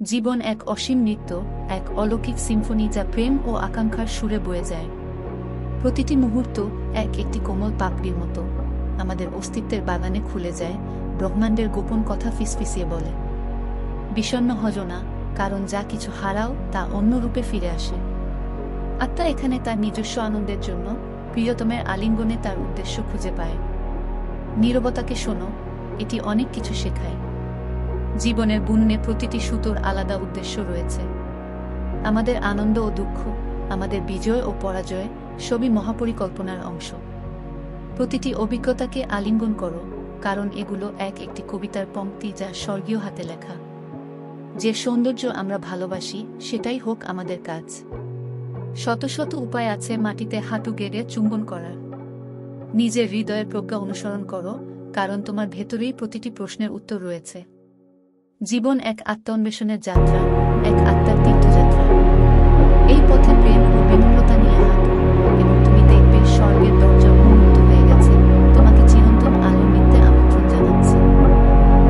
জীবন এক অসীম নৃত্য, এক অলৌকিক সিম্ফনি যা প্রেম ও আকাঙ্ক্ষার সুরে বয়ে যায়। প্রতিটি মুহূর্ত একটি কোমল পাপড়ির মতো আমাদের অস্তিত্বের বাগানে খুলে যায়, ব্রহ্মাণ্ডের গোপন কথা ফিসফিসিয়ে বলে। বিষণ্ণ হজো না, কারণ যা কিছু হারাও তা অন্য রূপে ফিরে আসে। আত্মা এখানে তার নিজস্ব আনন্দের জন্য প্রিয়তমের আলিঙ্গনে তার উদ্দেশ্য খুঁজে পায়। নীরবতাকে শোনো, এটি অনেক কিছু শেখায়। জীবনের বুননে প্রতিটি সুতোর আলাদা উদ্দেশ্য রয়েছে। আমাদের আনন্দ ও দুঃখ, আমাদের বিজয় ও পরাজয় সবই মহাপরিকল্পনার অংশ। প্রতিটি অভিজ্ঞতাকে আলিঙ্গন করো, কারণ এগুলো একটি কবিতার পংক্তি যা স্বর্গীয় হাতে লেখা। যে সৌন্দর্য আমরা ভালোবাসি সেটাই হোক আমাদের কাজ। শত শত উপায় আছে মাটিতে হাঁটু গেড়ে চুম্বন করার। নিজের হৃদয়ের প্রজ্ঞা অনুসরণ করো, কারণ তোমার ভেতরেই প্রতিটি প্রশ্নের উত্তর রয়েছে। জীবন এক আত্মন্বেষণের যাত্রা, এক আত্মার তীর্থযাত্রা।